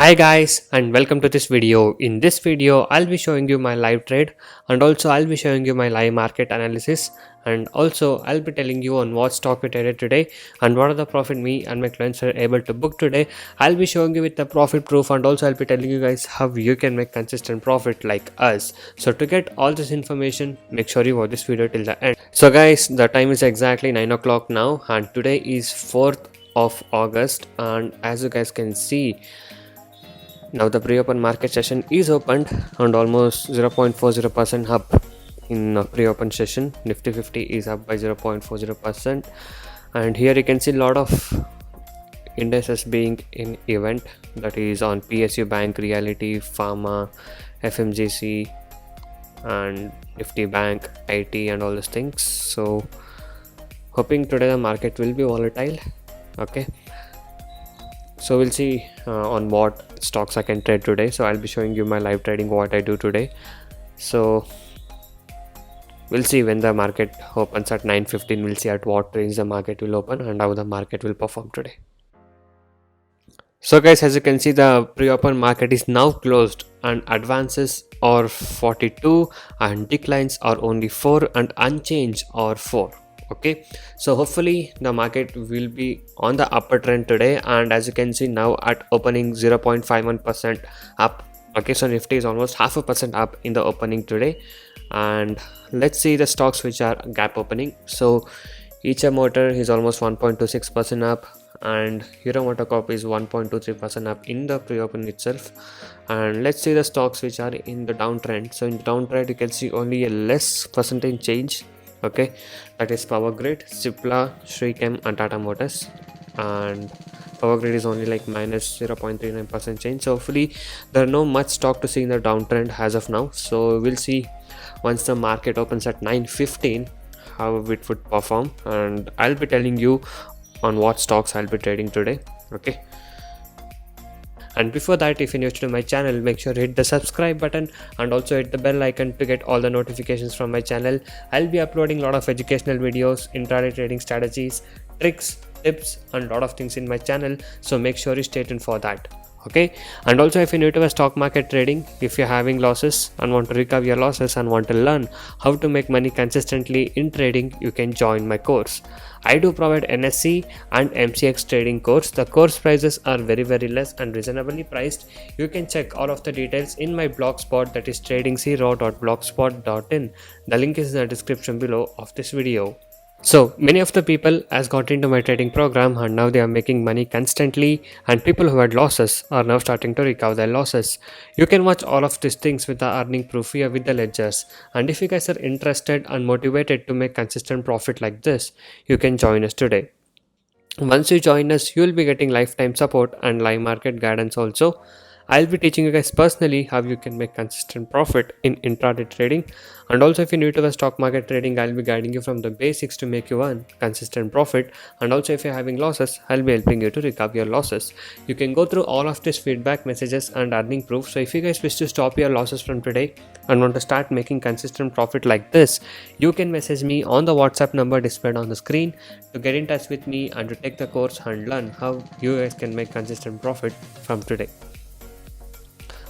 Hi guys and welcome to this video. In this video I'll be showing you my live trade and also I'll be showing you my live market analysis and also I'll be telling you on what stock we traded today and what are the profit me and my clients are able to book today. I'll be showing you with the profit proof and also I'll be telling you guys how you can make consistent profit like us. So to get all this information, make sure you watch this video till the end. So guys, the time is exactly 9 o'clock now and today is 4th of August, and as you guys can see, now the pre-open market session is opened and almost 0.40% up in pre-open session. Nifty 50 is up by 0.40%, and here you can see a lot of indices being in event, that is on PSU Bank, Reality, Pharma, FMGC and Nifty Bank, IT and all those things. So hoping today the market will be volatile. Okay, so we'll see on what stocks I can trade today. So I'll be showing you my live trading, what I do today. So we'll see when the market opens at 9:15. We'll see at what range the market will open and how the market will perform today. So guys, as you can see, the pre-open market is now closed and advances are 42 and declines are only 4 and unchanged are 4. Okay, so hopefully the market will be on the upper trend today, and as you can see now at opening 0.51% up. Okay, so Nifty is almost 0.5% up in the opening today, and let's see the stocks which are gap opening. So Eicher Motor is almost 1.26% up, and Hero MotoCorp is 1.23% up in the pre-open itself. And let's see the stocks which are in the downtrend. So in the downtrend you can see only a less percentage change. Okay, that is Power Grid, Cipla, Shrichem and Tata Motors, and Power Grid is only like minus 0.39% change. So hopefully there are no much stock to see in the downtrend as of now. So we'll see once the market opens at 9:15 how it would perform, and I'll be telling you on what stocks I'll be trading today. Okay, and before that, if you're new to my channel, make sure to hit the subscribe button and also hit the bell icon to get all the notifications from my channel. I'll be uploading a lot of educational videos, intraday trading strategies, tricks, tips and a lot of things in my channel, so make sure you stay tuned for that. Okay, and also if you're new to the stock market trading, if you're having losses and want to recover your losses and want to learn how to make money consistently in trading, you can join my course. I do provide NSE and MCX trading course. The course prices are very less and reasonably priced. You can check all of the details in my blogspot, that is tradingzero.blogspot.in. The link is in the description below of this video. So many of the people has got into my trading program and now they are making money constantly, and people who had losses are now starting to recover their losses. You can watch all of these things with the earning proof here with the ledgers, and if you guys are interested and motivated to make consistent profit like this, you can join us today. Once you join us, you will be getting lifetime support and live market guidance also. I'll be teaching you guys personally how you can make consistent profit in intraday trading. And also if you're new to the stock market trading, I'll be guiding you from the basics to make you earn consistent profit. And also if you're having losses, I'll be helping you to recover your losses. You can go through all of these feedback messages and earning proof. So if you guys wish to stop your losses from today and want to start making consistent profit like this, you can message me on the WhatsApp number displayed on the screen to get in touch with me and to take the course and learn how you guys can make consistent profit from today.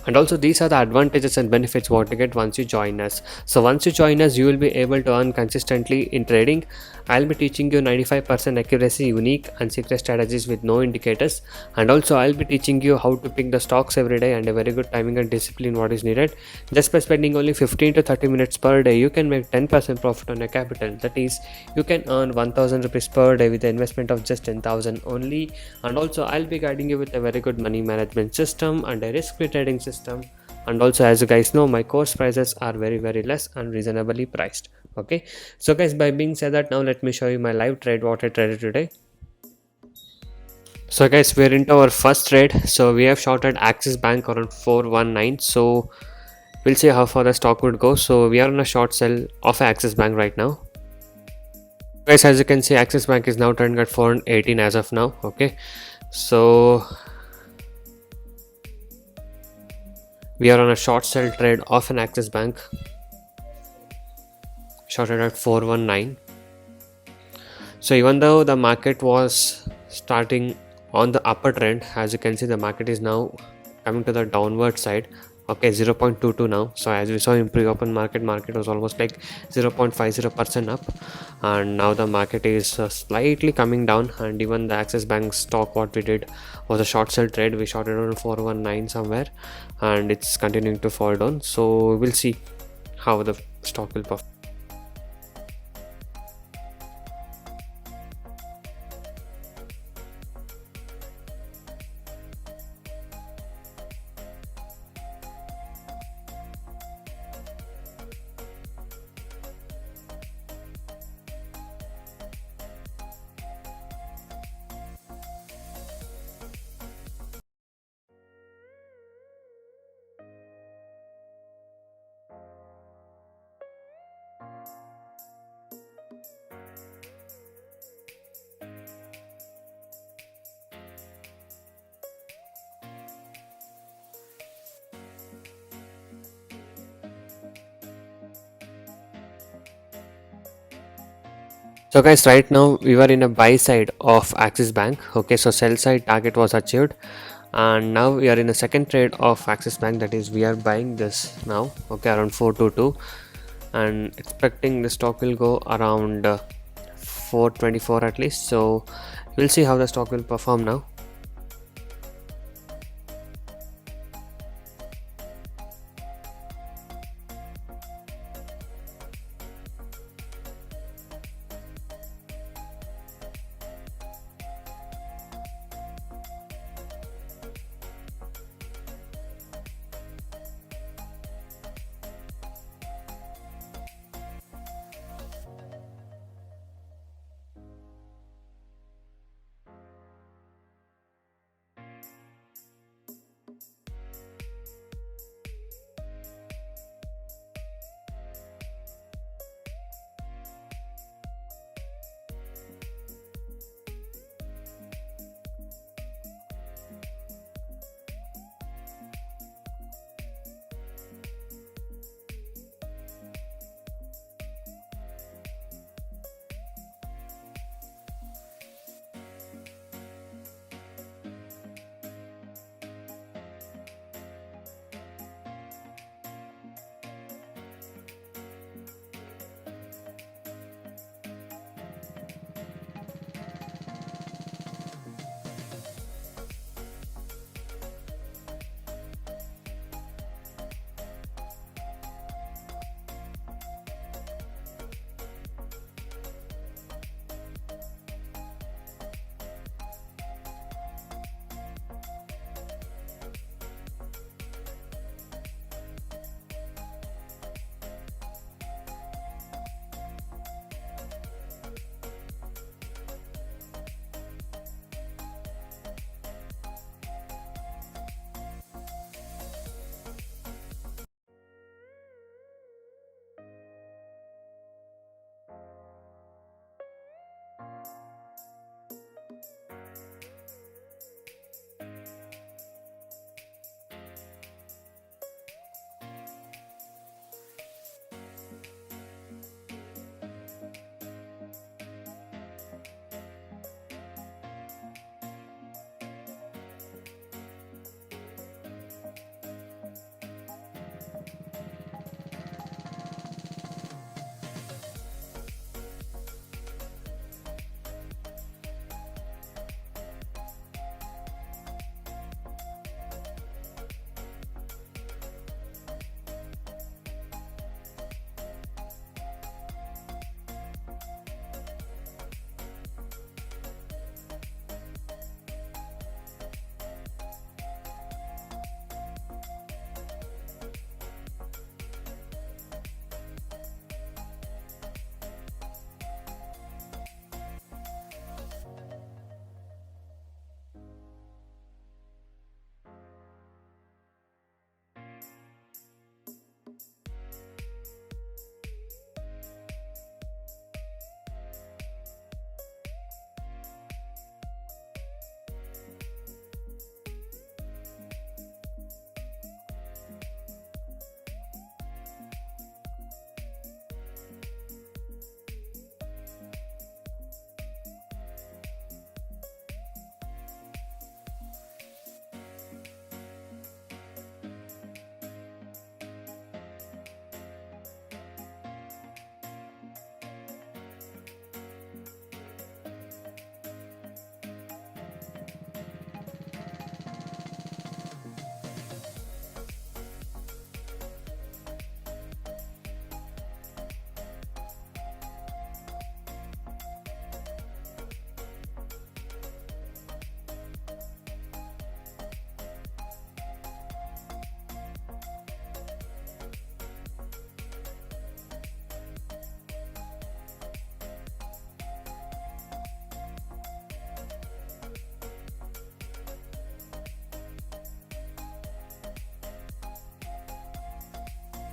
And also these are the advantages and benefits what you get once you join us. So once you join us, you will be able to earn consistently in trading. I'll be teaching you 95% accuracy, unique and secret strategies with no indicators. And also I'll be teaching you how to pick the stocks every day and a very good timing and discipline what is needed. Just by spending only 15 to 30 minutes per day, you can make 10% profit on your capital. That is, you can earn 1000 rupees per day with the investment of just 10,000 only. And also I'll be guiding you with a very good money management system and a risk-free trading system. And also as you guys know, my course prices are very less and reasonably priced. Okay, so guys, by being said that, now let me show you my live trade what I traded today. So guys, we're into our first trade. So we have shorted Axis Bank around 419. So we'll see how far the stock would go. So we are on a short sell of Axis Bank right now. Guys, as you can see, Axis Bank is now trading at 418 as of now. Okay, so we are on a short sell trade of an Axis Bank, shorted at 419. So even though the market was starting on the upper trend, as you can see the market is now coming to the downward side. Okay, 0.22 now. So as we saw in pre-open market was almost like 0.50% up, and now the market is slightly coming down. And even the Axis Bank stock, what we did was a short sell trade. We shorted on 419 somewhere, and it's continuing to fall down. So we'll see how the stock will perform. So guys, right now we were in a buy side of Axis Bank. Okay, so sell side target was achieved, and now we are in a second trade of Axis Bank, that is we are buying this now, okay, around 422, and expecting the stock will go around 424 at least. So we'll see how the stock will perform now.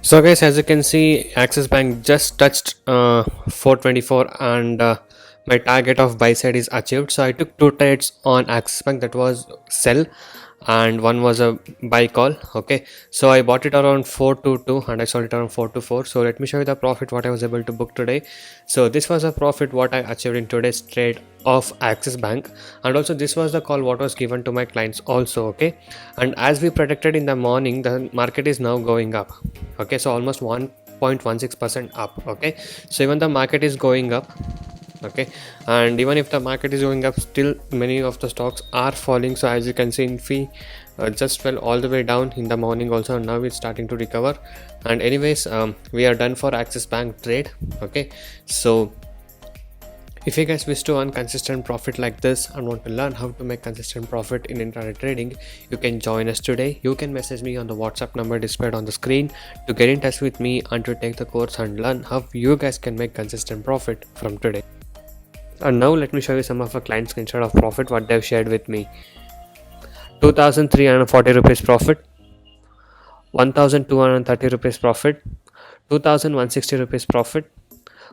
So guys, as you can see, Axis Bank just touched 424, and my target of buy side is achieved. So I took two trades on Axis Bank, that was sell, and one was a buy call. Okay, so I bought it around 422 and I sold it around 424. So let me show you the profit what I was able to book today. So this was a profit what I achieved in today's trade of Axis Bank, and also this was the call what was given to my clients also. Okay, and as we predicted in the morning, the market is now going up. Okay, so almost 1.16% up. Okay, so even the market is going up. Okay, and even if the market is going up, still many of the stocks are falling. So as you can see, Infi just fell all the way down in the morning also, and now it's starting to recover. And anyways, we are done for Axis Bank trade. Okay, so if you guys wish to earn consistent profit like this and want to learn how to make consistent profit in intraday trading, you can join us today. You can message me on the WhatsApp number displayed on the screen to get in touch with me and to take the course and learn how you guys can make consistent profit from today. And now let me show you some of our client screenshot of profit what they've shared with me. 2340 rupees profit, 1230 rupees profit, 2160 rupees profit,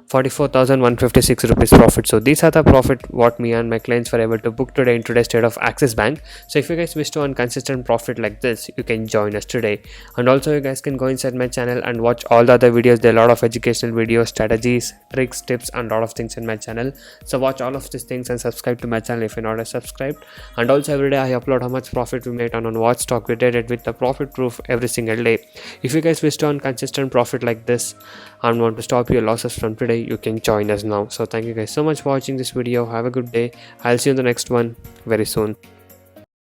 44,156 rupees profit. So these are the profit what me and my clients were able to book today in today's trade of Axis Bank. So if you guys wish to earn consistent profit like this, you can join us today. And also you guys can go inside my channel and watch all the other videos. There are a lot of educational videos, strategies, tricks, tips, and a lot of things in my channel. So watch all of these things and subscribe to my channel if you're not subscribed. And also every day I upload how much profit we made on what stock we did it with the profit proof every single day. If you guys wish to earn consistent profit like this and want to stop your losses from today, you can join us now. So thank you guys so much for watching this video. Have a good day. I'll see you in the next one very soon.